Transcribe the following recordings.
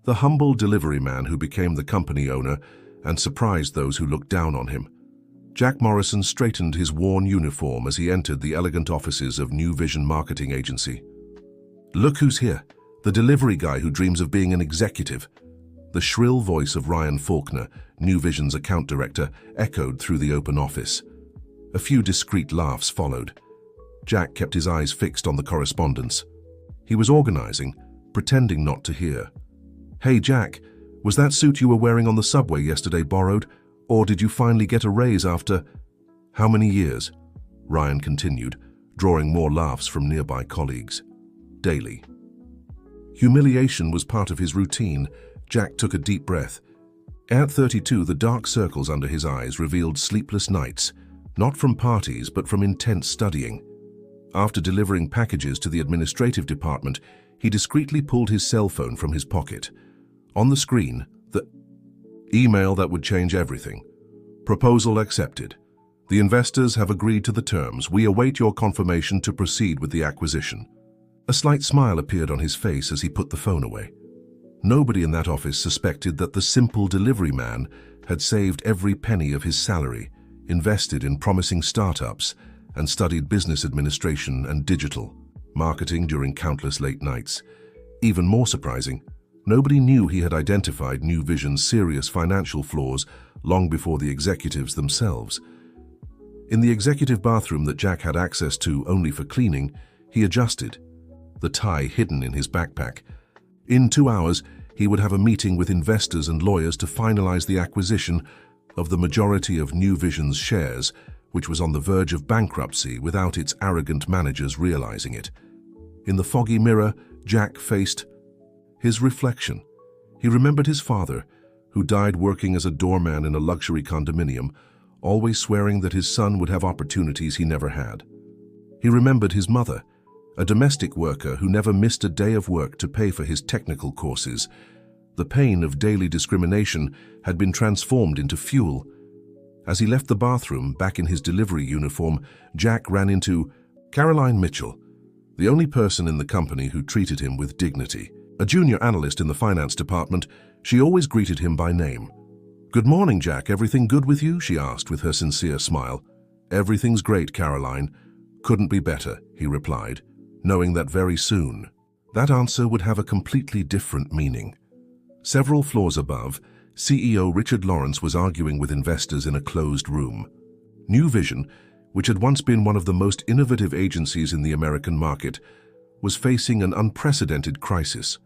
the humble delivery man who became the company owner and surprised those who looked down on him. Jack Morrison straightened his worn uniform as he entered the elegant offices of New Vision Marketing Agency. "Look who's here, the delivery guy who dreams of being an executive." The shrill voice of Ryan Faulkner, New Vision's account director, echoed through the open office. A few discreet laughs followed. Jack kept his eyes fixed on the correspondence. He was organizing, pretending not to hear. "Hey Jack, was that suit you were wearing on the subway yesterday borrowed? Or did you finally get a raise after how many years?" Ryan continued, drawing more laughs from nearby colleagues. Daily. Humiliation was part of his routine. Jack took a deep breath. At 32, the dark circles under his eyes revealed sleepless nights, not from parties but from intense studying. After delivering packages to the administrative department, he discreetly pulled his cell phone from his pocket. On the screen, the email that would change everything. "Proposal accepted. The investors have agreed to the terms. We await your confirmation to proceed with the acquisition." A slight smile appeared on his face as he put the phone away. Nobody in that office suspected that the simple delivery man had saved every penny of his salary, invested in promising startups, and studied business administration and digital marketing during countless late nights. Even more surprising, nobody knew he had identified New Vision's serious financial flaws long before the executives themselves. In the executive bathroom that Jack had access to only for cleaning, he adjusted, the tie hidden in his backpack. In 2 hours, he would have a meeting with investors and lawyers to finalize the acquisition of the majority of New Vision's shares, which was on the verge of bankruptcy without its arrogant managers realizing it. In the foggy mirror, Jack faced his reflection. He remembered his father, who died working as a doorman in a luxury condominium, always swearing that his son would have opportunities he never had. He remembered his mother, a domestic worker who never missed a day of work to pay for his technical courses. The pain of daily discrimination had been transformed into fuel. As he left the bathroom, back in his delivery uniform, Jack ran into Caroline Mitchell, the only person in the company who treated him with dignity. A junior analyst in the finance department, she always greeted him by name. "Good morning, Jack. Everything good with you?" she asked with her sincere smile. "Everything's great, Caroline. Couldn't be better," he replied, knowing that very soon, that answer would have a completely different meaning. Several floors above, CEO Richard Lawrence was arguing with investors in a closed room. New Vision, which had once been one of the most innovative agencies in the American market, was facing an unprecedented crisis.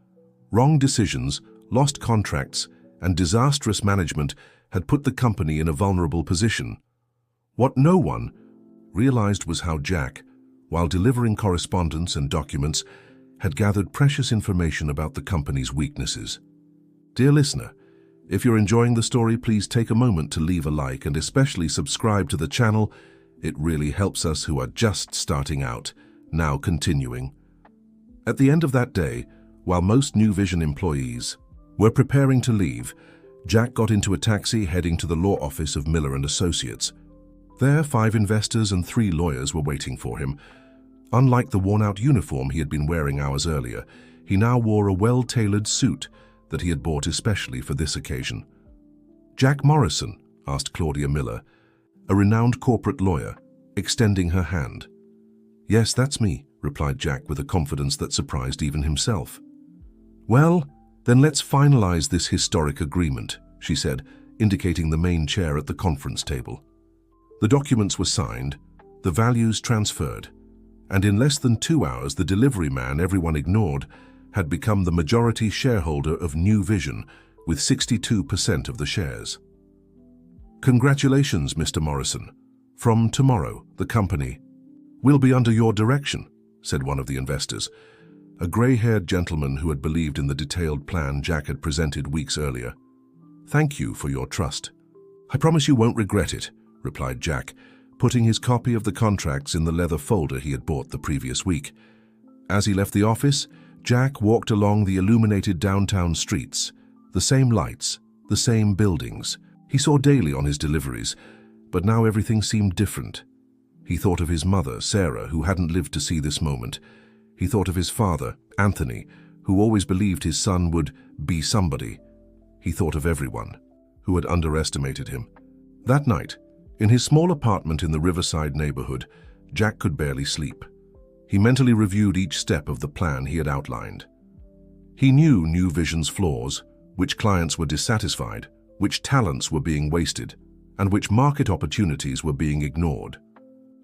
Wrong decisions, lost contracts, and disastrous management had put the company in a vulnerable position. What no one realized was how Jack, while delivering correspondence and documents, had gathered precious information about the company's weaknesses. Dear listener, if you're enjoying the story, please take a moment to leave a like and especially subscribe to the channel. It really helps us who are just starting out. Now continuing. At the end of that day, while most New Vision employees were preparing to leave, Jack got into a taxi heading to the law office of Miller & Associates. There, 5 investors and 3 lawyers were waiting for him. Unlike the worn-out uniform he had been wearing hours earlier, he now wore a well-tailored suit that he had bought especially for this occasion. "Jack Morrison?" asked Claudia Miller, a renowned corporate lawyer, extending her hand. "Yes, that's me," replied Jack with a confidence that surprised even himself. "Well, then let's finalize this historic agreement," she said, indicating the main chair at the conference table. The documents were signed, the values transferred, and in less than 2 hours the delivery man everyone ignored had become the majority shareholder of New Vision with 62% of the shares. "Congratulations, Mr. Morrison. From tomorrow, the company will be under your direction," said one of the investors, a gray-haired gentleman who had believed in the detailed plan Jack had presented weeks earlier. "Thank you for your trust." "I promise you won't regret it," replied Jack, putting his copy of the contracts in the leather folder he had bought the previous week. As he left the office, Jack walked along the illuminated downtown streets, the same lights, the same buildings he saw daily on his deliveries, but now everything seemed different. He thought of his mother, Sarah, who hadn't lived to see this moment. He thought of his father, Anthony, who always believed his son would be somebody. He thought of everyone who had underestimated him. That night, in his small apartment in the Riverside neighborhood, Jack could barely sleep. He mentally reviewed each step of the plan he had outlined. He knew New Vision's flaws, which clients were dissatisfied, which talents were being wasted, and which market opportunities were being ignored.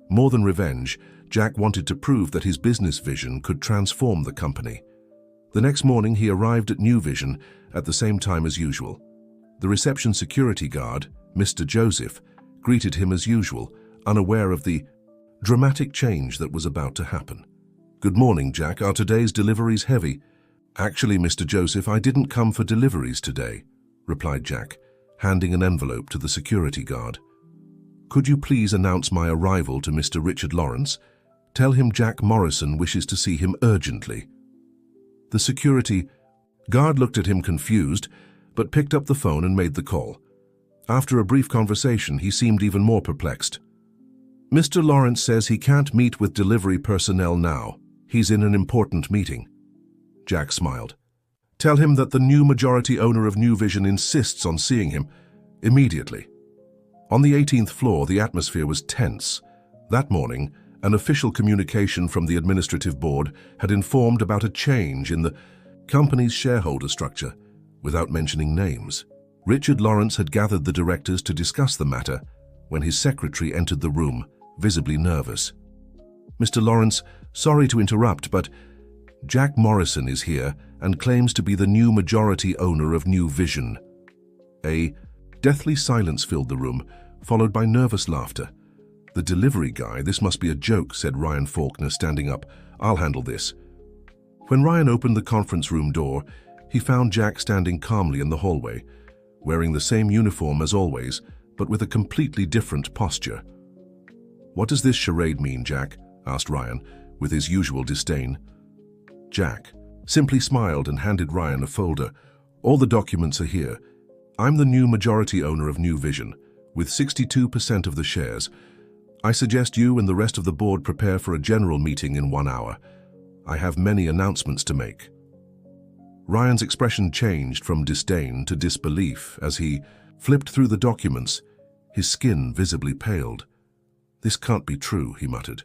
More than revenge, Jack wanted to prove that his business vision could transform the company. The next morning, he arrived at New Vision at the same time as usual. The reception security guard, Mr. Joseph, greeted him as usual, unaware of the dramatic change that was about to happen. "Good morning, Jack. Are today's deliveries heavy?" "Actually, Mr. Joseph, I didn't come for deliveries today," replied Jack, handing an envelope to the security guard. "Could you please announce my arrival to Mr. Richard Lawrence? Tell him Jack Morrison wishes to see him urgently." The security guard looked at him confused, but picked up the phone and made the call. After a brief conversation, he seemed even more perplexed. "Mr. Lawrence says he can't meet with delivery personnel now. He's in an important meeting." Jack smiled. "Tell him that the new majority owner of New Vision insists on seeing him immediately." On the 18th floor, the atmosphere was tense. That morning, an official communication from the administrative board had informed about a change in the company's shareholder structure, without mentioning names. Richard Lawrence had gathered the directors to discuss the matter when his secretary entered the room, visibly nervous. "Mr. Lawrence, sorry to interrupt, but Jack Morrison is here and claims to be the new majority owner of New Vision." A deathly silence filled the room, followed by nervous laughter. "The delivery guy, this must be a joke," said Ryan Faulkner, standing up. "I'll handle this." When Ryan opened the conference room door, he found Jack standing calmly in the hallway, wearing the same uniform as always, but with a completely different posture. "What does this charade mean, Jack?" asked Ryan, with his usual disdain. Jack simply smiled and handed Ryan a folder. "All the documents are here. I'm the new majority owner of New Vision, with 62% of the shares. I suggest you and the rest of the board prepare for a general meeting in 1 hour. I have many announcements to make." Ryan's expression changed from disdain to disbelief as he flipped through the documents. His skin visibly paled. "This can't be true," he muttered.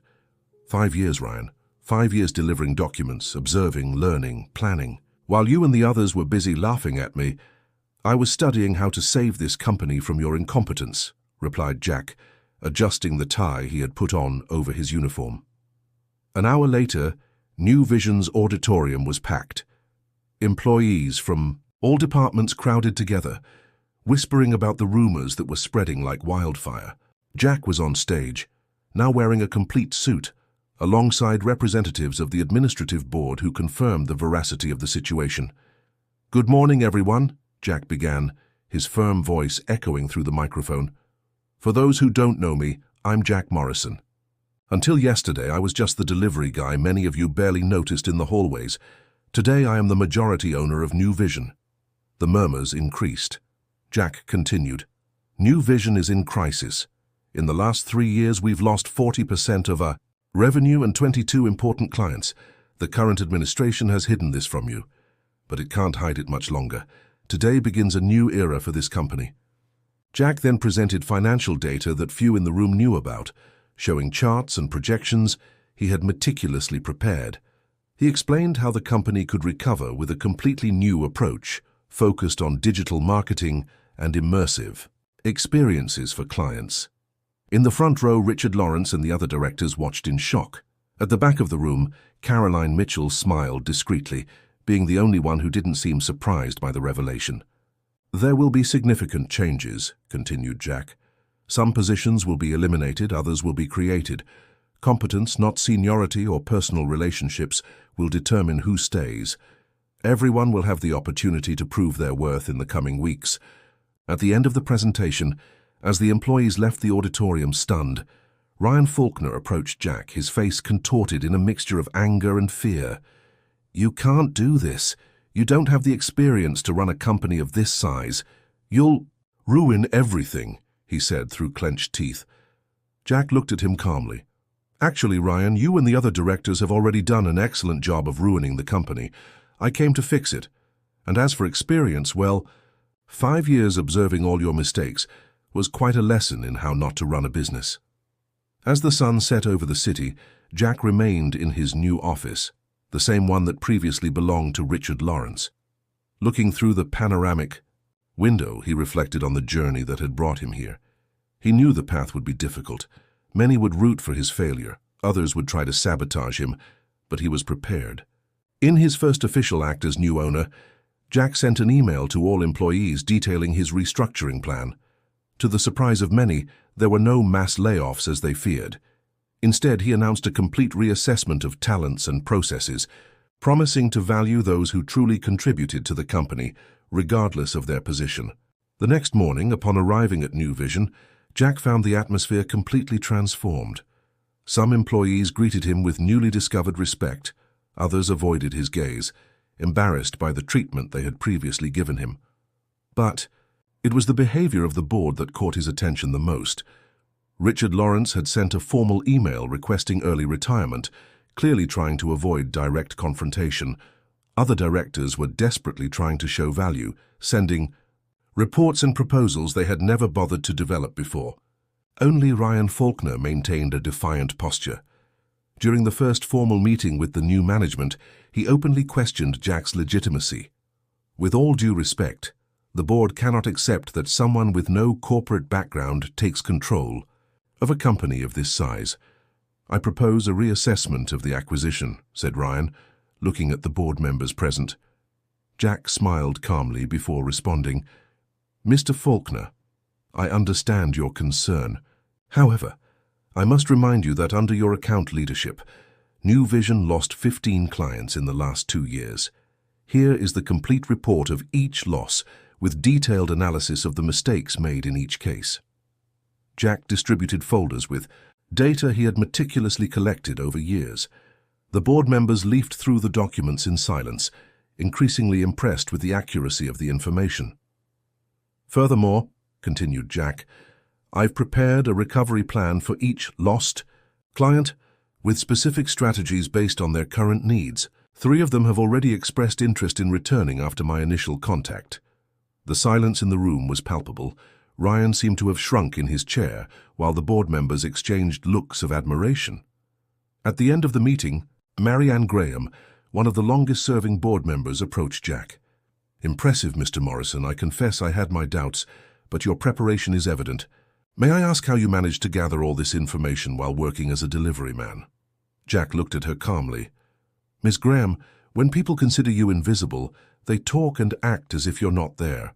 5 years, Ryan. 5 years delivering documents, observing, learning, planning. While you and the others were busy laughing at me, I was studying how to save this company from your incompetence," replied Jack, adjusting the tie he had put on over his uniform. An hour later, New Vision's auditorium was packed. Employees from all departments crowded together, whispering about the rumors that were spreading like wildfire. Jack was on stage, now wearing a complete suit, alongside representatives of the administrative board who confirmed the veracity of the situation. "Good morning, everyone," Jack began, his firm voice echoing through the microphone. "For those who don't know me, I'm Jack Morrison. Until yesterday, I was just the delivery guy many of you barely noticed in the hallways. Today, I am the majority owner of New Vision." The murmurs increased. Jack continued. "New Vision is in crisis. In the last 3 years, we've lost 40% of our revenue and 22 important clients. The current administration has hidden this from you, but it can't hide it much longer. Today begins a new era for this company." Jack then presented financial data that few in the room knew about, showing charts and projections he had meticulously prepared. He explained how the company could recover with a completely new approach, focused on digital marketing and immersive experiences for clients. In the front row, Richard Lawrence and the other directors watched in shock. At the back of the room, Caroline Mitchell smiled discreetly, being the only one who didn't seem surprised by the revelation. "There will be significant changes," continued Jack. "Some positions will be eliminated, others will be created. Competence, not seniority or personal relationships, will determine who stays. Everyone will have the opportunity to prove their worth in the coming weeks." At the end of the presentation, as the employees left the auditorium stunned, Ryan Faulkner approached Jack, his face contorted in a mixture of anger and fear. "You can't do this. You don't have the experience to run a company of this size. You'll ruin everything," he said through clenched teeth. Jack looked at him calmly. "Actually, Ryan, you and the other directors have already done an excellent job of ruining the company. I came to fix it. And as for experience, well, 5 years observing all your mistakes was quite a lesson in how not to run a business. As the sun set over the city, Jack remained in his new office, the same one that previously belonged to Richard Lawrence. Looking through the panoramic window, he reflected on the journey that had brought him here. He knew the path would be difficult. Many would root for his failure, others would try to sabotage him, but he was prepared. In his first official act as new owner, Jack sent an email to all employees detailing his restructuring plan. To the surprise of many, there were no mass layoffs as they feared. Instead, he announced a complete reassessment of talents and processes, promising to value those who truly contributed to the company, regardless of their position. The next morning, upon arriving at New Vision, Jack found the atmosphere completely transformed. Some employees greeted him with newly discovered respect. Others avoided his gaze, embarrassed by the treatment they had previously given him. But it was the behavior of the board that caught his attention the most. Richard Lawrence had sent a formal email requesting early retirement, clearly trying to avoid direct confrontation. Other directors were desperately trying to show value, sending reports and proposals they had never bothered to develop before. Only Ryan Faulkner maintained a defiant posture. During the first formal meeting with the new management, he openly questioned Jack's legitimacy. With all due respect, the board cannot accept that someone with no corporate background takes control of a company of this size. I propose a reassessment of the acquisition, said Ryan, looking at the board members present. Jack smiled calmly before responding, Mr. Faulkner, I understand your concern. However, I must remind you that under your account leadership, New Vision lost 15 clients in the last 2 years. Here is the complete report of each loss, with detailed analysis of the mistakes made in each case. Jack distributed folders with data he had meticulously collected over years. The board members leafed through the documents in silence, increasingly impressed with the accuracy of the information. Furthermore, continued Jack, I've prepared a recovery plan for each lost client with specific strategies based on their current needs. 3 of them have already expressed interest in returning after my initial contact. The silence in the room was palpable. Ryan seemed to have shrunk in his chair, while the board members exchanged looks of admiration. At the end of the meeting, Marianne Graham, one of the longest-serving board members, approached Jack. Impressive, Mr. Morrison. I confess I had my doubts, but your preparation is evident. May I ask how you managed to gather all this information while working as a delivery man? Jack looked at her calmly. Miss Graham, when people consider you invisible, they talk and act as if you're not there.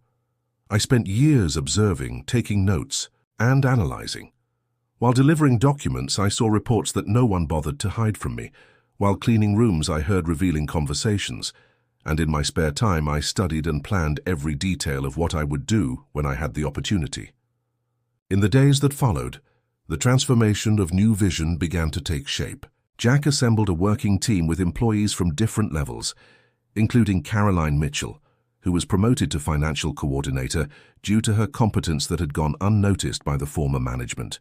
I spent years observing, taking notes, and analyzing. While delivering documents, I saw reports that no one bothered to hide from me. While cleaning rooms, I heard revealing conversations. And in my spare time, I studied and planned every detail of what I would do when I had the opportunity. In the days that followed, the transformation of New Vision began to take shape. Jack assembled a working team with employees from different levels, including Caroline Mitchell, who was promoted to financial coordinator due to her competence that had gone unnoticed by the former management.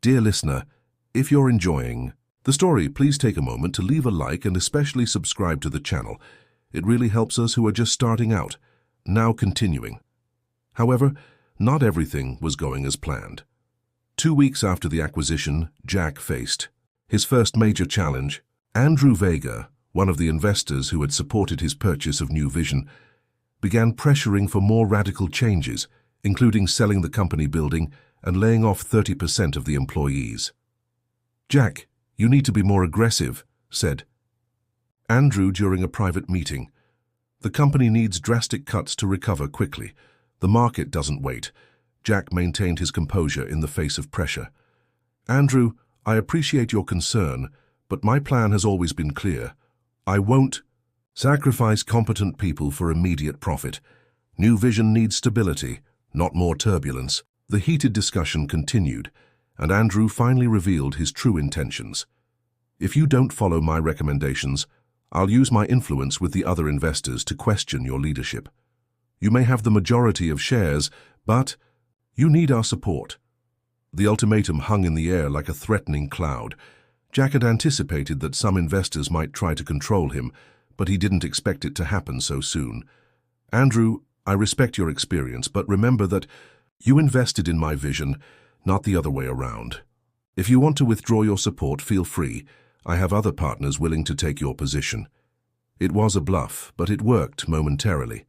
Dear listener, if you're enjoying the story, please take a moment to leave a like and especially subscribe to the channel. It really helps us who are just starting out. Now continuing. However, not everything was going as planned. 2 weeks after the acquisition, Jack faced his first major challenge. Andrew Vega, one of the investors who had supported his purchase of New Vision, began pressuring for more radical changes, including selling the company building and laying off 30% of the employees. Jack, you need to be more aggressive, said Andrew during a private meeting. The company needs drastic cuts to recover quickly. The market doesn't wait. Jack maintained his composure in the face of pressure. Andrew, I appreciate your concern, but my plan has always been clear. I won't sacrifice competent people for immediate profit. New Vision needs stability, not more turbulence. The heated discussion continued, and Andrew finally revealed his true intentions. If you don't follow my recommendations, I'll use my influence with the other investors to question your leadership. You may have the majority of shares, but you need our support. The ultimatum hung in the air like a threatening cloud. Jack had anticipated that some investors might try to control him, but he didn't expect it to happen so soon. "Andrew, I respect your experience, but remember that you invested in my vision, not the other way around. If you want to withdraw your support, feel free. I have other partners willing to take your position." It was a bluff, but it worked momentarily.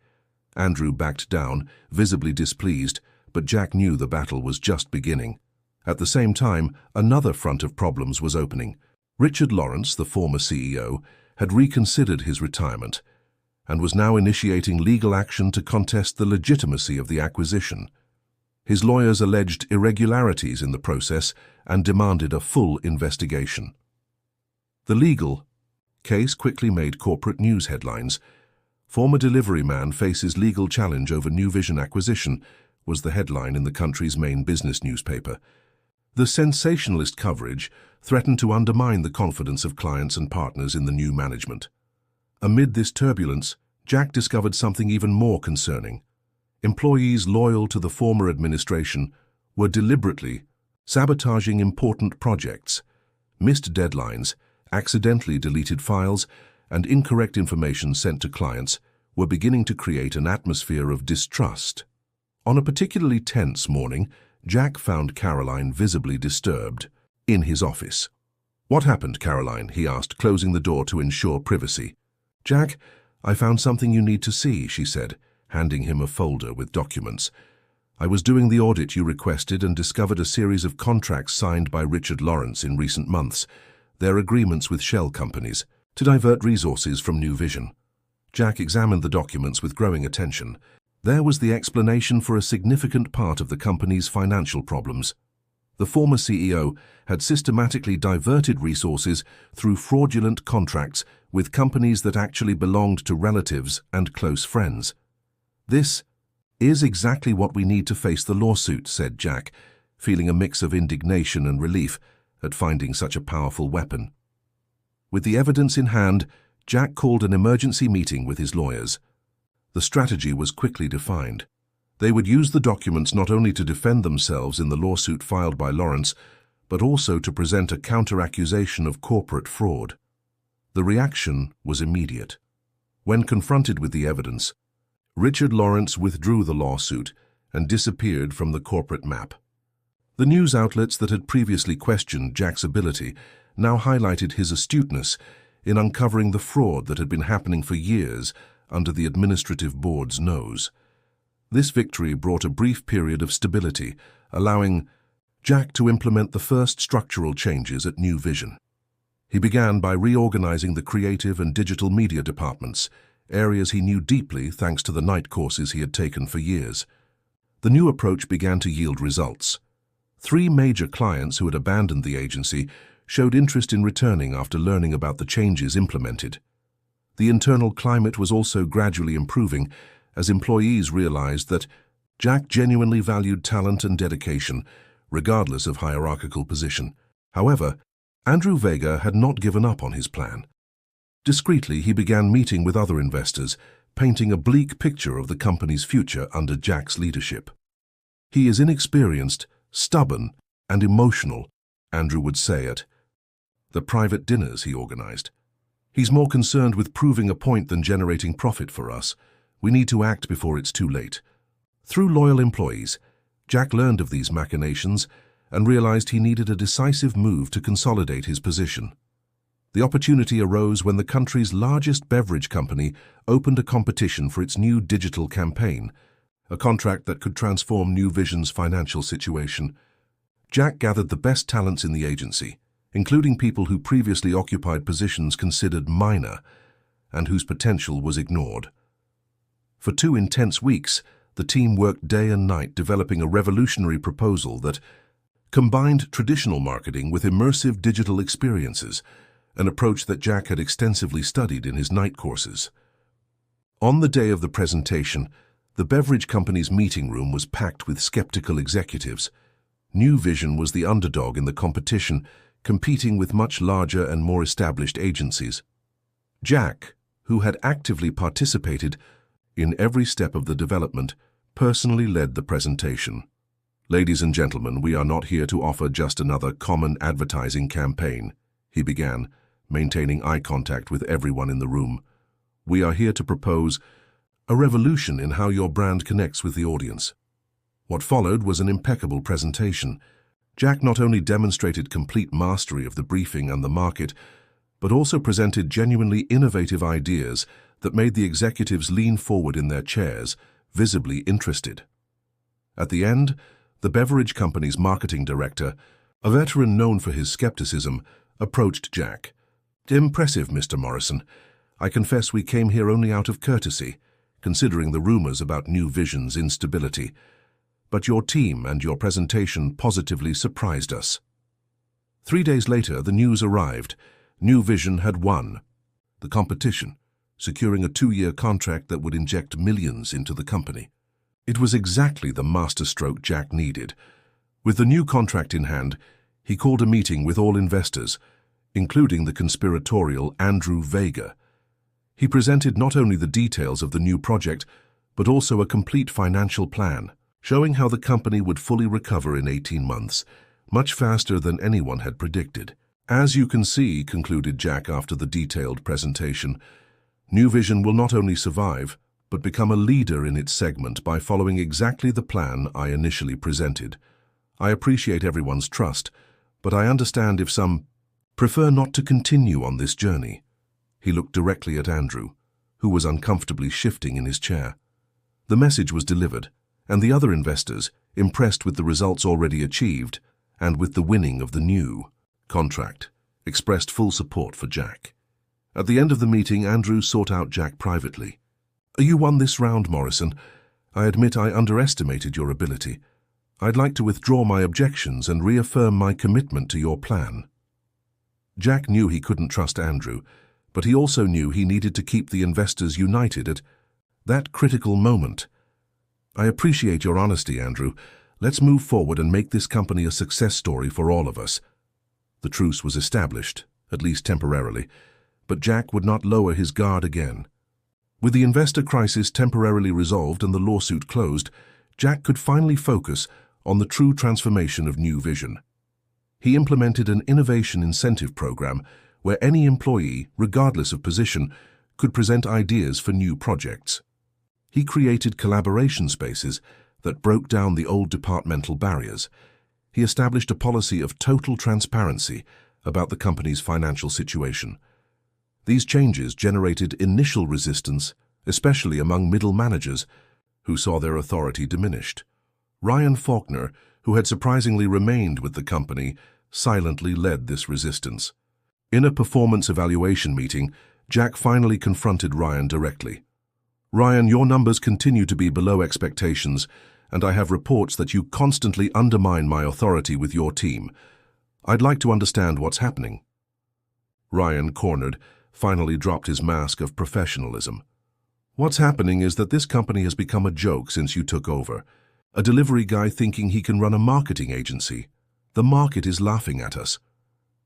Andrew backed down, visibly displeased, but Jack knew the battle was just beginning. At the same time, another front of problems was opening. Richard Lawrence, the former CEO, had reconsidered his retirement and was now initiating legal action to contest the legitimacy of the acquisition. His lawyers alleged irregularities in the process and demanded a full investigation. The legal case quickly made corporate news headlines. "Former Deliveryman faces legal challenge over New Vision acquisition," was the headline in the country's main business newspaper. The sensationalist coverage threatened to undermine the confidence of clients and partners in the new management. Amid this turbulence, Jack discovered something even more concerning. Employees loyal to the former administration were deliberately sabotaging important projects. Missed deadlines, accidentally deleted files, and incorrect information sent to clients were beginning to create an atmosphere of distrust. On a particularly tense morning, Jack found Caroline visibly disturbed in his office. "What happened, Caroline?" he asked, closing the door to ensure privacy. "Jack, I found something you need to see," she said, handing him a folder with documents. "I was doing the audit you requested and discovered a series of contracts signed by Richard Lawrence in recent months. They're agreements with shell companies to divert resources from New Vision." Jack examined the documents with growing attention. There was the explanation for a significant part of the company's financial problems. The former CEO had systematically diverted resources through fraudulent contracts with companies that actually belonged to relatives and close friends. "This is exactly what we need to face the lawsuit," said Jack, feeling a mix of indignation and relief at finding such a powerful weapon. With the evidence in hand, Jack called an emergency meeting with his lawyers. The strategy was quickly defined. They would use the documents not only to defend themselves in the lawsuit filed by Lawrence, but also to present a counter-accusation of corporate fraud. The reaction was immediate. When confronted with the evidence, Richard Lawrence withdrew the lawsuit and disappeared from the corporate map. The news outlets that had previously questioned Jack's ability now highlighted his astuteness in uncovering the fraud that had been happening for years under the administrative board's nose. This victory brought a brief period of stability, allowing Jack to implement the first structural changes at New Vision. He began by reorganizing the creative and digital media departments, areas he knew deeply thanks to the night courses he had taken for years. The new approach began to yield results. 3 major clients who had abandoned the agency showed interest in returning after learning about the changes implemented. The internal climate was also gradually improving as employees realized that Jack genuinely valued talent and dedication, regardless of hierarchical position. However, Andrew Vega had not given up on his plan. Discreetly, he began meeting with other investors, painting a bleak picture of the company's future under Jack's leadership. "He is inexperienced, stubborn, and emotional," Andrew would say at the private dinners he organized. "He's more concerned with proving a point than generating profit for us. We need to act before it's too late." Through loyal employees, Jack learned of these machinations and realized he needed a decisive move to consolidate his position. The opportunity arose when the country's largest beverage company opened a competition for its new digital campaign, a contract that could transform New Vision's financial situation. Jack gathered the best talents in the agency, including people who previously occupied positions considered minor and whose potential was ignored. For 2 intense weeks, the team worked day and night developing a revolutionary proposal that combined traditional marketing with immersive digital experiences, an approach that Jack had extensively studied in his night courses. On the day of the presentation, the beverage company's meeting room was packed with skeptical executives. New Vision was the underdog in the competition, competing with much larger and more established agencies. Jack, who had actively participated in every step of the development, personally led the presentation. "Ladies and gentlemen, we are not here to offer just another common advertising campaign," he began, maintaining eye contact with everyone in the room. We are here to propose a revolution in how your brand connects with the audience." What followed was an impeccable presentation. Jack not only demonstrated complete mastery of the briefing and the market, but also presented genuinely innovative ideas that made the executives lean forward in their chairs, visibly interested. At the end, the beverage company's marketing director, a veteran known for his skepticism, approached Jack. "Impressive, Mr. Morrison. I confess we came here only out of courtesy, considering the rumors about New Vision's instability. But your team and your presentation positively surprised us." 3 days later, the news arrived. New Vision had won the competition, securing a 2-year contract that would inject millions into the company. It was exactly the masterstroke Jack needed. With the new contract in hand, he called a meeting with all investors, including the conspiratorial Andrew Vega. He presented not only the details of the new project, but also a complete financial plan, showing how the company would fully recover in 18 months, much faster than anyone had predicted. "As you can see," concluded Jack after the detailed presentation, "New Vision will not only survive, but become a leader in its segment by following exactly the plan I initially presented. I appreciate everyone's trust, but I understand if some prefer not to continue on this journey." He looked directly at Andrew, who was uncomfortably shifting in his chair. The message was delivered, and the other investors, impressed with the results already achieved and with the winning of the new contract, expressed full support for Jack. At the end of the meeting, Andrew sought out Jack privately. "You won this round, Morrison. I admit I underestimated your ability. I'd like to withdraw my objections and reaffirm my commitment to your plan." Jack knew he couldn't trust Andrew, but he also knew he needed to keep the investors united at that critical moment. "I appreciate your honesty, Andrew. Let's move forward and make this company a success story for all of us." The truce was established, at least temporarily, but Jack would not lower his guard again. With the investor crisis temporarily resolved and the lawsuit closed, Jack could finally focus on the true transformation of New Vision. He implemented an innovation incentive program where any employee, regardless of position, could present ideas for new projects. He created collaboration spaces that broke down the old departmental barriers. He established a policy of total transparency about the company's financial situation. These changes generated initial resistance, especially among middle managers, who saw their authority diminished. Ryan Faulkner, who had surprisingly remained with the company, silently led this resistance. In a performance evaluation meeting, Jack finally confronted Ryan directly. "Ryan, your numbers continue to be below expectations, and I have reports that you constantly undermine my authority with your team. I'd like to understand what's happening." Ryan, cornered, finally dropped his mask of professionalism. "What's happening is that this company has become a joke since you took over. A delivery guy thinking he can run a marketing agency. The market is laughing at us."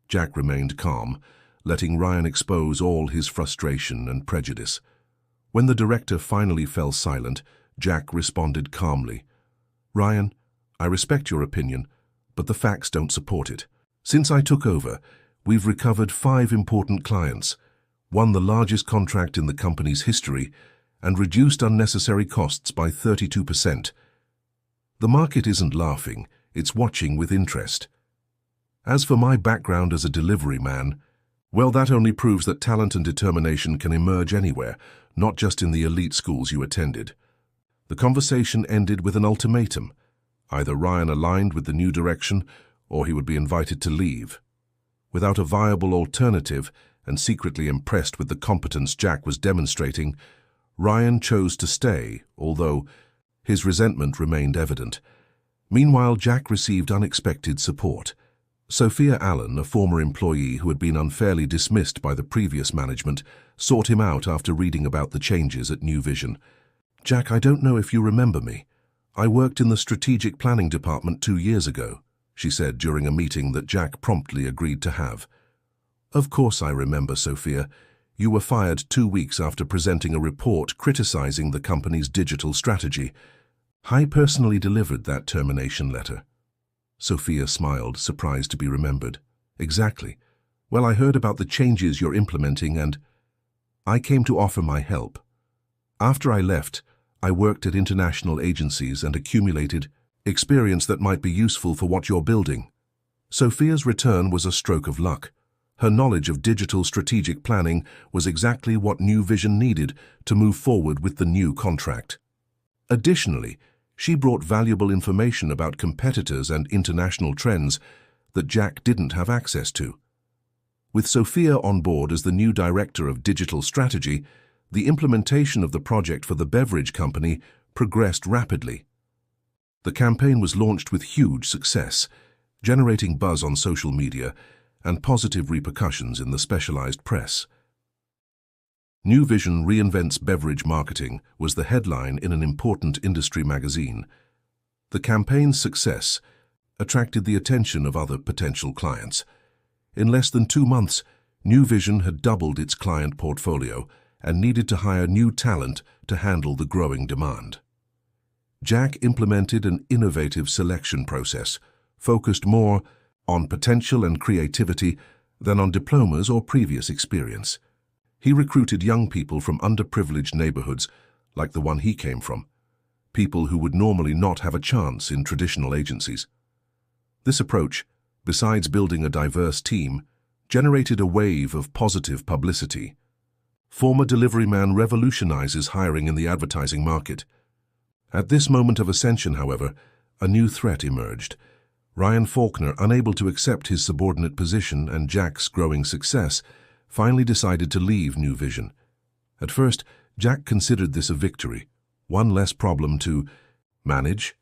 Jack remained calm, letting Ryan expose all his frustration and prejudice. When the director finally fell silent, Jack responded calmly. "Ryan, I respect your opinion, but the facts don't support it. Since I took over, we've recovered 5 important clients, won the largest contract in the company's history, and reduced unnecessary costs by 32%. The market isn't laughing, it's watching with interest. As for my background as a delivery man, well, that only proves that talent and determination can emerge anywhere, not just in the elite schools you attended." The conversation ended with an ultimatum. Either Ryan aligned with the new direction, or he would be invited to leave. Without a viable alternative, and secretly impressed with the competence Jack was demonstrating, Ryan chose to stay, although his resentment remained evident. Meanwhile, Jack received unexpected support. Sophia Allen, a former employee who had been unfairly dismissed by the previous management, sought him out after reading about the changes at New Vision. "Jack, I don't know if you remember me. I worked in the strategic planning department 2 years ago," she said during a meeting that Jack promptly agreed to have. "Of course I remember, Sophia. You were fired 2 weeks after presenting a report criticizing the company's digital strategy. I personally delivered that termination letter." Sophia smiled, surprised to be remembered. "Exactly. Well, I heard about the changes you're implementing and..." I came to offer my help. After I left, I worked at international agencies and accumulated experience that might be useful for what you're building. Sophia's return was a stroke of luck. Her knowledge of digital strategic planning was exactly what New Vision needed to move forward with the new contract. Additionally, she brought valuable information about competitors and international trends that Jack didn't have access to. With Sophia on board as the new director of digital strategy, the implementation of the project for the beverage company progressed rapidly. The campaign was launched with huge success, generating buzz on social media and positive repercussions in the specialized press. New Vision Reinvents Beverage Marketing was the headline in an important industry magazine. The campaign's success attracted the attention of other potential clients. In less than 2 months, New Vision had doubled its client portfolio and needed to hire new talent to handle the growing demand. Jack implemented an innovative selection process, focused more on potential and creativity than on diplomas or previous experience. He recruited young people from underprivileged neighborhoods, like the one he came from, people who would normally not have a chance in traditional agencies. This approach, besides building a diverse team, generated a wave of positive publicity. Former Deliveryman revolutionizes hiring in the advertising market. At this moment of ascension, however, a new threat emerged. Ryan Faulkner, unable to accept his subordinate position and Jack's growing success, finally decided to leave New Vision. At first, Jack considered this a victory, one less problem to manage.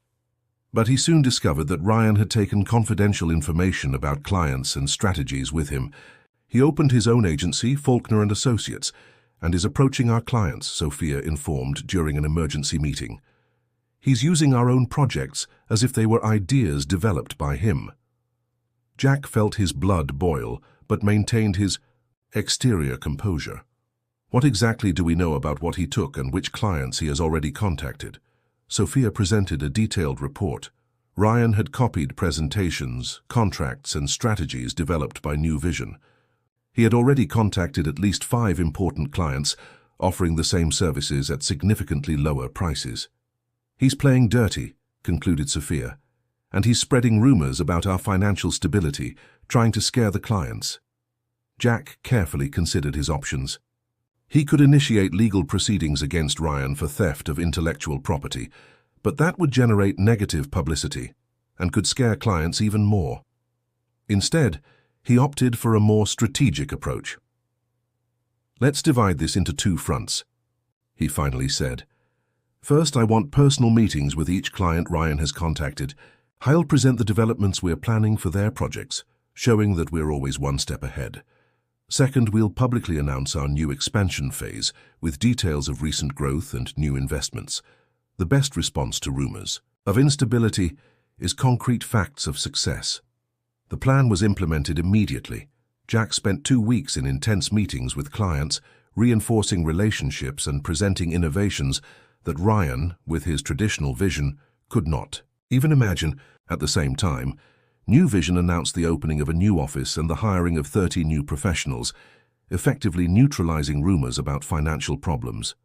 But he soon discovered that Ryan had taken confidential information about clients and strategies with him. He opened his own agency, Faulkner & Associates, and is approaching our clients, Sophia informed during an emergency meeting. He's using our own projects as if they were ideas developed by him. Jack felt his blood boil, but maintained his exterior composure. What exactly do we know about what he took and which clients he has already contacted? Sophia presented a detailed report. Ryan had copied presentations, contracts, and strategies developed by New Vision. He had already contacted at least 5 important clients, offering the same services at significantly lower prices. He's playing dirty, concluded Sophia, and he's spreading rumors about our financial stability, trying to scare the clients. Jack carefully considered his options. He could initiate legal proceedings against Ryan for theft of intellectual property, but that would generate negative publicity and could scare clients even more. Instead, he opted for a more strategic approach. Let's divide this into 2 fronts, he finally said. First, I want personal meetings with each client Ryan has contacted. I'll present the developments we're planning for their projects, showing that we're always one step ahead. Second, we'll publicly announce our new expansion phase with details of recent growth and new investments. The best response to rumors of instability is concrete facts of success. The plan was implemented immediately. Jack spent 2 weeks in intense meetings with clients, reinforcing relationships and presenting innovations that Ryan, with his traditional vision, could not even imagine. At the same time, New Vision announced the opening of a new office and the hiring of 30 new professionals, effectively neutralizing rumors about financial problems.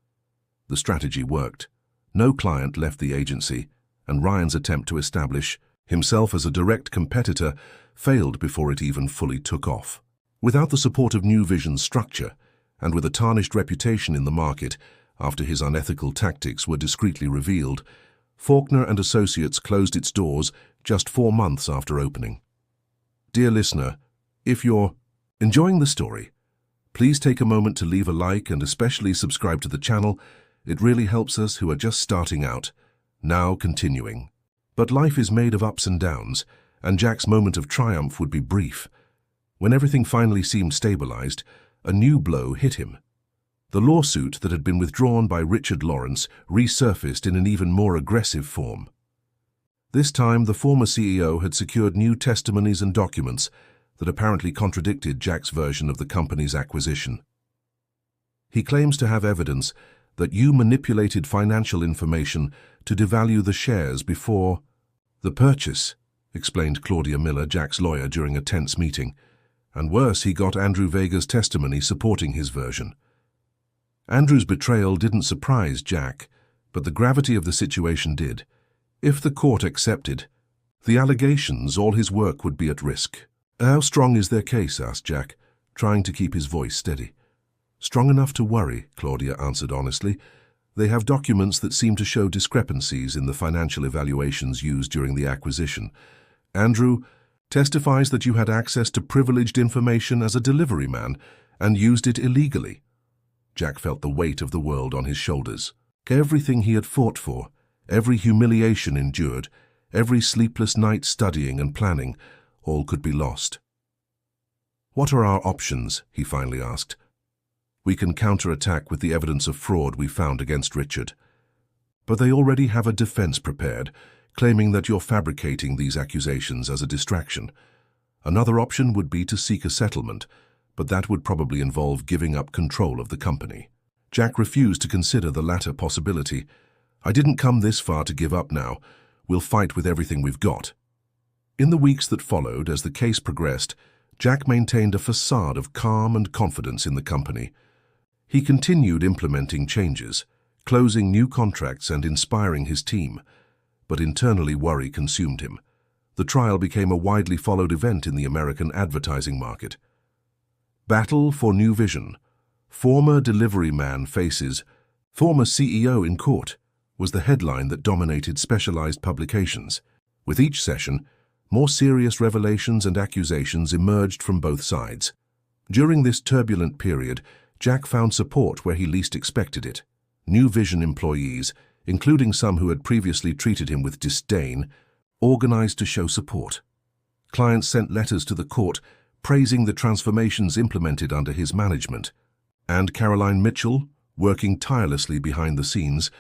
The strategy worked. No client left the agency, and Ryan's attempt to establish himself as a direct competitor failed before it even fully took off. Without the support of New Vision's structure, and with a tarnished reputation in the market after his unethical tactics were discreetly revealed, Faulkner & Associates closed its doors just 4 months after opening. Dear listener, if you're enjoying the story, please take a moment to leave a like and especially subscribe to the channel. It really helps us who are just starting out. Now continuing. But life is made of ups and downs, and Jack's moment of triumph would be brief. When everything finally seemed stabilized, a new blow hit him. The lawsuit that had been withdrawn by Richard Lawrence resurfaced in an even more aggressive form. This time, the former CEO had secured new testimonies and documents that apparently contradicted Jack's version of the company's acquisition. He claims to have evidence that you manipulated financial information to devalue the shares before the purchase, explained Claudia Miller, Jack's lawyer, during a tense meeting. And worse, he got Andrew Vega's testimony supporting his version. Andrew's betrayal didn't surprise Jack, but the gravity of the situation did. If the court accepted the allegations, all his work would be at risk. "How strong is their case?" asked Jack, trying to keep his voice steady. "Strong enough to worry," Claudia answered honestly. "They have documents that seem to show discrepancies in the financial evaluations used during the acquisition. Andrew testifies that you had access to privileged information as a delivery man and used it illegally." Jack felt the weight of the world on his shoulders. Everything he had fought for, every humiliation endured, every sleepless night studying and planning, all could be lost. "What are our options?" he finally asked. "We can counterattack with the evidence of fraud we found against Richard. But they already have a defense prepared, claiming that you're fabricating these accusations as a distraction. Another option would be to seek a settlement, but that would probably involve giving up control of the company." Jack refused to consider the latter possibility. "I didn't come this far to give up now. We'll fight with everything we've got." In the weeks that followed, as the case progressed, Jack maintained a facade of calm and confidence in the company. He continued implementing changes, closing new contracts and inspiring his team, but internally worry consumed him. The trial became a widely followed event in the American advertising market. "Battle for New Vision. Former Deliveryman faces former CEO in court," was the headline that dominated specialized publications. With each session, more serious revelations and accusations emerged from both sides. During this turbulent period, Jack found support where he least expected it. New Vision employees, including some who had previously treated him with disdain, organized to show support. Clients sent letters to the court praising the transformations implemented under his management. And Caroline Mitchell, working tirelessly behind the scenes,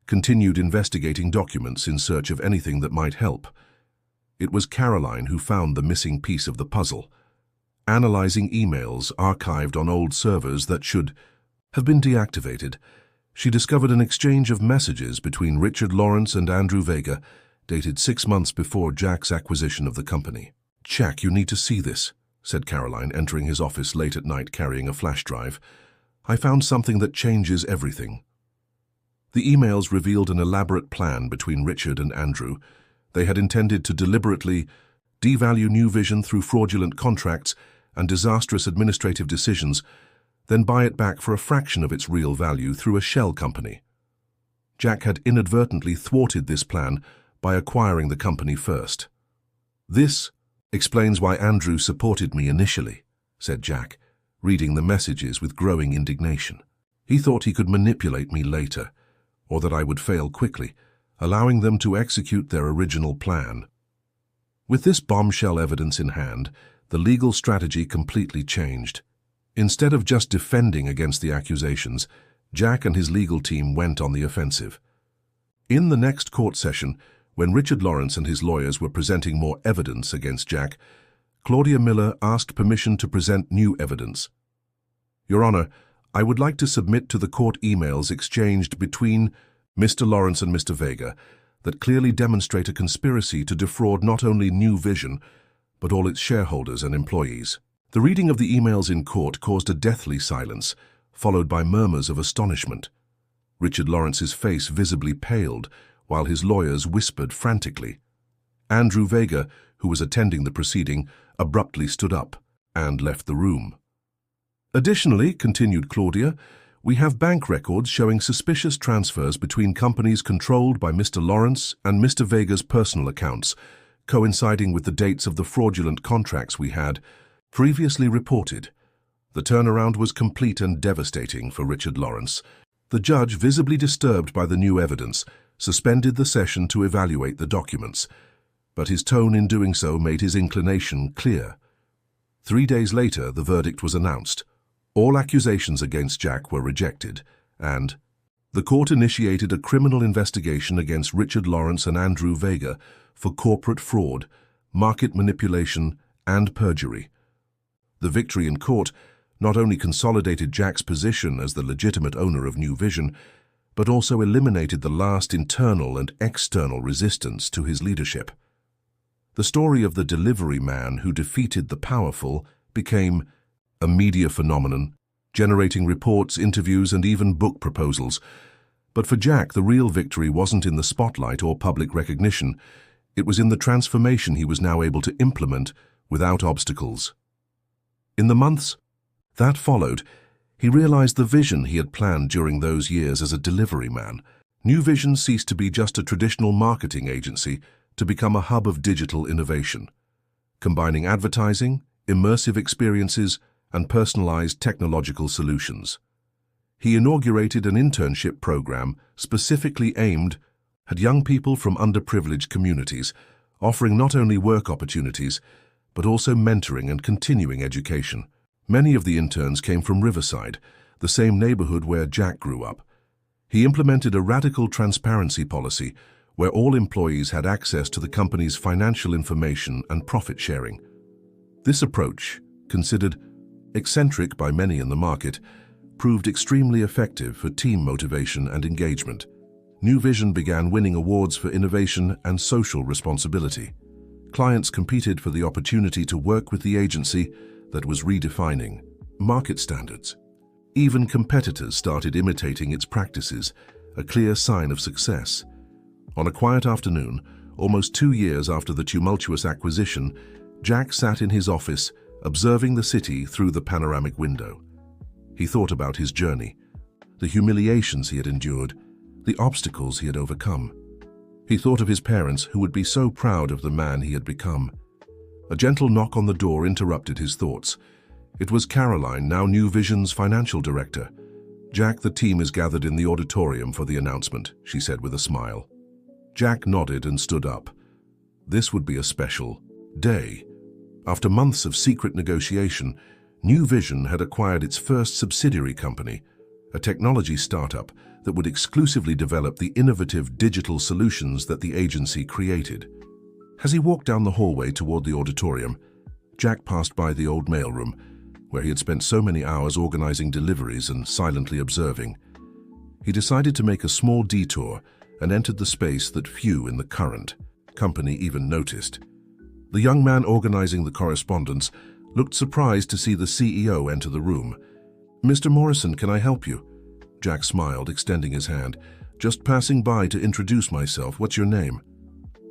continued investigating documents in search of anything that might help. It was Caroline who found the missing piece of the puzzle. Analyzing emails archived on old servers that should have been deactivated, she discovered an exchange of messages between Richard Lawrence and Andrew Vega, dated 6 months before Jack's acquisition of the company. "Jack, you need to see this," said Caroline, entering his office late at night carrying a flash drive. "I found something that changes everything." The emails revealed an elaborate plan between Richard and Andrew. They had intended to deliberately devalue New Vision through fraudulent contracts and disastrous administrative decisions, then buy it back for a fraction of its real value through a shell company. Jack had inadvertently thwarted this plan by acquiring the company first. "This explains why Andrew supported me initially," said Jack, reading the messages with growing indignation. "He thought he could manipulate me later, or that I would fail quickly, allowing them to execute their original plan." With this bombshell evidence in hand, the legal strategy completely changed. Instead of just defending against the accusations, Jack and his legal team went on the offensive. In the next court session, when Richard Lawrence and his lawyers were presenting more evidence against Jack, Claudia Miller asked permission to present new evidence. "Your Honor, I would like to submit to the court emails exchanged between Mr. Lawrence and Mr. Vega that clearly demonstrate a conspiracy to defraud not only New Vision, but all its shareholders and employees." The reading of the emails in court caused a deathly silence, followed by murmurs of astonishment. Richard Lawrence's face visibly paled, while his lawyers whispered frantically. Andrew Vega, who was attending the proceeding, abruptly stood up and left the room. "Additionally," continued Claudia, "we have bank records showing suspicious transfers between companies controlled by Mr. Lawrence and Mr. Vega's personal accounts, coinciding with the dates of the fraudulent contracts we had previously reported." The turnaround was complete and devastating for Richard Lawrence. The judge, visibly disturbed by the new evidence, suspended the session to evaluate the documents, but his tone in doing so made his inclination clear. 3 days later, the verdict was announced. All accusations against Jack were rejected, and the court initiated a criminal investigation against Richard Lawrence and Andrew Vega for corporate fraud, market manipulation, and perjury. The victory in court not only consolidated Jack's position as the legitimate owner of New Vision, but also eliminated the last internal and external resistance to his leadership. The story of the delivery man who defeated the powerful became a media phenomenon generating reports, interviews, and even book proposals. But for Jack, the real victory wasn't in the spotlight or public recognition. It was in the transformation he was now able to implement without obstacles. In the months that followed, he realized the vision he had planned during those years as a delivery man. New Vision ceased to be just a traditional marketing agency to become a hub of digital innovation, combining advertising, immersive experiences, and personalized technological solutions. He inaugurated an internship program specifically aimed at young people from underprivileged communities, offering not only work opportunities, but also mentoring and continuing education. Many of the interns came from Riverside, the same neighborhood where Jack grew up. He implemented a radical transparency policy where all employees had access to the company's financial information and profit sharing. This approach, considered eccentric by many in the market, proved extremely effective for team motivation and engagement. New Vision began winning awards for innovation and social responsibility. Clients competed for the opportunity to work with the agency that was redefining market standards. Even competitors started imitating its practices, a clear sign of success. On a quiet afternoon, almost 2 years after the tumultuous acquisition, Jack sat in his office, observing the city through the panoramic window. He thought about his journey, the humiliations he had endured, the obstacles he had overcome. He thought of his parents, who would be so proud of the man he had become. A gentle knock on the door interrupted his thoughts. It was Caroline, now New Vision's financial director. "Jack, the team is gathered in the auditorium for the announcement," she said with a smile. Jack nodded and stood up. This would be a special day. After months of secret negotiation, New Vision had acquired its first subsidiary company, a technology startup that would exclusively develop the innovative digital solutions that the agency created. As he walked down the hallway toward the auditorium, Jack passed by the old mailroom, where he had spent so many hours organizing deliveries and silently observing. He decided to make a small detour and entered the space that few in the current company even noticed. The young man organizing the correspondence looked surprised to see the CEO enter the room. "Mr. Morrison, can I help you?" Jack smiled, extending his hand. "Just passing by to introduce myself. What's your name?"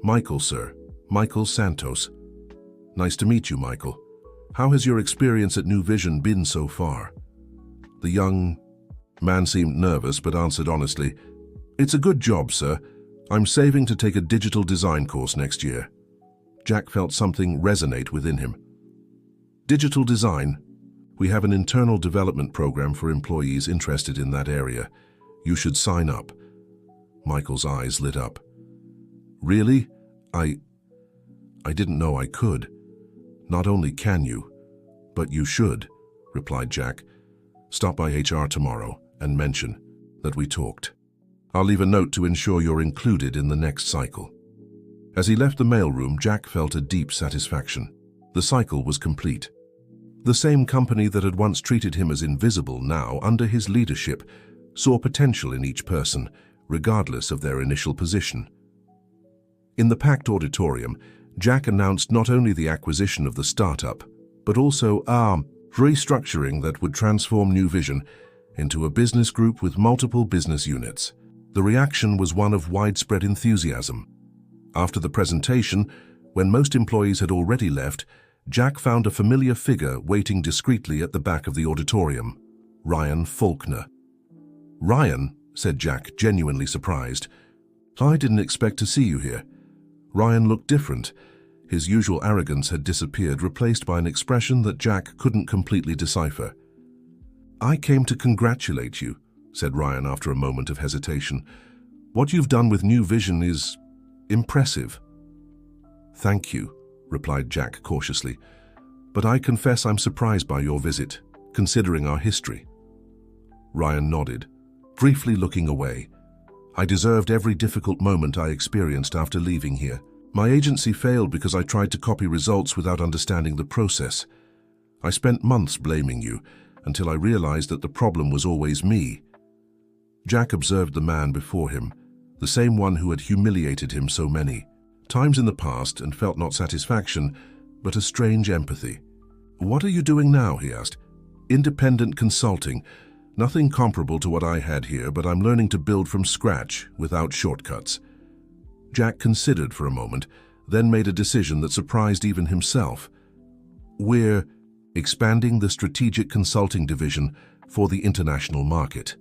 "Michael, sir. Michael Santos." "Nice to meet you, Michael. How has your experience at New Vision been so far?" The young man seemed nervous but answered honestly, "It's a good job, sir. I'm saving to take a digital design course next year." Jack felt something resonate within him. "Digital design? We have an internal development program for employees interested in that area. You should sign up." Michael's eyes lit up. "Really? I didn't know I could." "Not only can you, but you should," replied Jack. "Stop by HR tomorrow and mention that we talked. I'll leave a note to ensure you're included in the next cycle." As he left the mailroom, Jack felt a deep satisfaction. The cycle was complete. The same company that had once treated him as invisible now, under his leadership, saw potential in each person, regardless of their initial position. In the packed auditorium, Jack announced not only the acquisition of the startup, but also a restructuring that would transform New Vision into a business group with multiple business units. The reaction was one of widespread enthusiasm. After the presentation, when most employees had already left, Jack found a familiar figure waiting discreetly at the back of the auditorium, Ryan Faulkner. "Ryan," said Jack, genuinely surprised. "I didn't expect to see you here." Ryan looked different. His usual arrogance had disappeared, replaced by an expression that Jack couldn't completely decipher. "I came to congratulate you," said Ryan after a moment of hesitation. "What you've done with New Vision is impressive." "Thank you," replied Jack cautiously, "but I confess I'm surprised by your visit, considering our history." Ryan nodded, briefly looking away. "I deserved every difficult moment I experienced after leaving here. My agency failed because I tried to copy results without understanding the process. I spent months blaming you, until I realized that the problem was always me." Jack observed the man before him, the same one who had humiliated him so many times in the past, and felt not satisfaction, but a strange empathy. "What are you doing now?" he asked. Independent consulting. Nothing comparable to what I had here, but I'm learning to build from scratch without shortcuts. Jack considered for a moment, then made a decision that surprised even himself. We're expanding the strategic consulting division for the international market.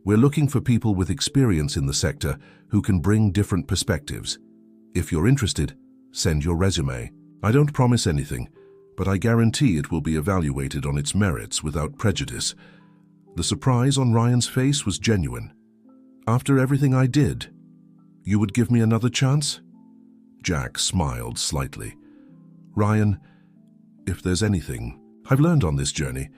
We're looking for people with experience in the sector who can bring different perspectives. If you're interested, send your resume. I don't promise anything, but I guarantee it will be evaluated on its merits without prejudice. The surprise on Ryan's face was genuine. After everything I did, you would give me another chance? Jack smiled slightly. Ryan, if there's anything I've learned on this journey,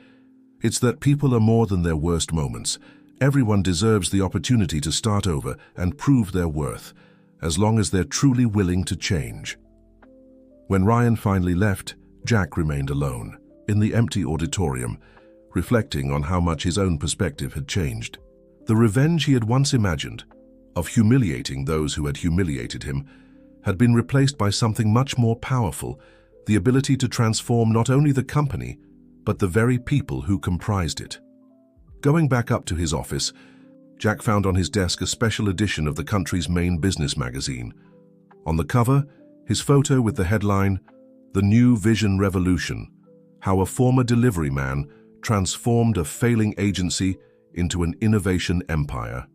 it's that people are more than their worst moments. Everyone deserves the opportunity to start over and prove their worth, as long as they're truly willing to change. When Ryan finally left, Jack remained alone, in the empty auditorium, reflecting on how much his own perspective had changed. The revenge he had once imagined, of humiliating those who had humiliated him, had been replaced by something much more powerful, the ability to transform not only the company, but the very people who comprised it. Going back up to his office, Jack found on his desk a special edition of the country's main business magazine. On the cover, his photo with the headline, "The New Vision Revolution: How a Former Deliveryman Transformed a Failing Agency into an Innovation Empire."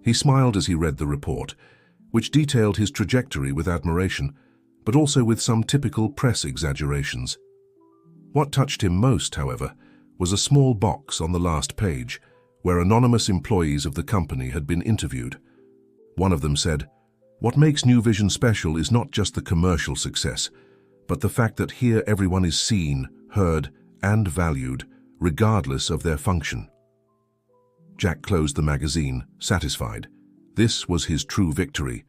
He smiled as he read the report, which detailed his trajectory with admiration, but also with some typical press exaggerations. What touched him most, however, was a small box on the last page, where anonymous employees of the company had been interviewed. One of them said, "What makes New Vision special is not just the commercial success, but the fact that here everyone is seen, heard, and valued, regardless of their function." Jack closed the magazine, satisfied. This was his true victory.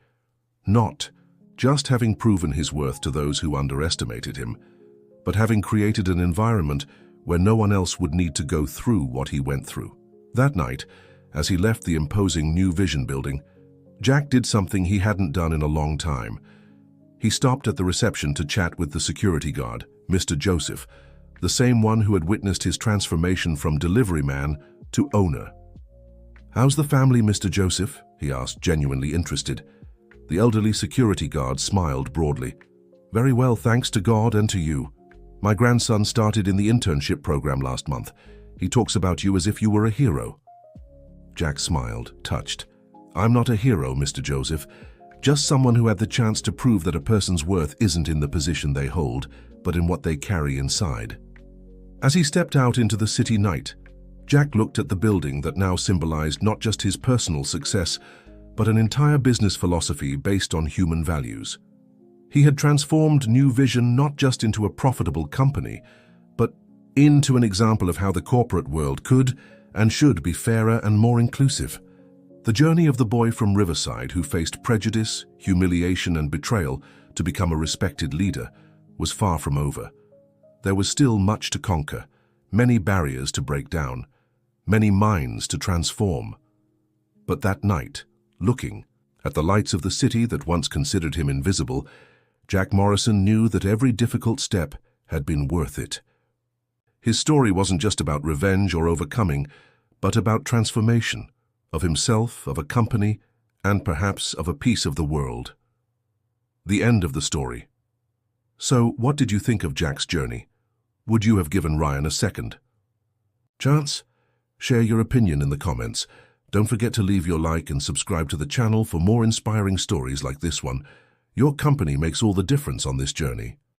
Not just having proven his worth to those who underestimated him, but having created an environment where no one else would need to go through what he went through. That night, as he left the imposing New Vision building, Jack did something he hadn't done in a long time. He stopped at the reception to chat with the security guard, Mr. Joseph, the same one who had witnessed his transformation from deliveryman to owner. "How's the family, Mr. Joseph?" he asked, genuinely interested. The elderly security guard smiled broadly. "Very well, thanks to God and to you. My grandson started in the internship program last month. He talks about you as if you were a hero." Jack smiled, touched. "I'm not a hero, Mr. Joseph. Just someone who had the chance to prove that a person's worth isn't in the position they hold, but in what they carry inside." As he stepped out into the city night, Jack looked at the building that now symbolized not just his personal success, but an entire business philosophy based on human values. He had transformed New Vision not just into a profitable company, but into an example of how the corporate world could and should be fairer and more inclusive. The journey of the boy from Riverside who faced prejudice, humiliation, and betrayal to become a respected leader was far from over. There was still much to conquer, many barriers to break down, many minds to transform. But that night, looking at the lights of the city that once considered him invisible, Jack Morrison knew that every difficult step had been worth it. His story wasn't just about revenge or overcoming, but about transformation, of himself, of a company, and perhaps of a piece of the world. The end of the story. So, what did you think of Jack's journey? Would you have given Ryan a second chance? Share your opinion in the comments. Don't forget to leave your like and subscribe to the channel for more inspiring stories like this one. Your company makes all the difference on this journey.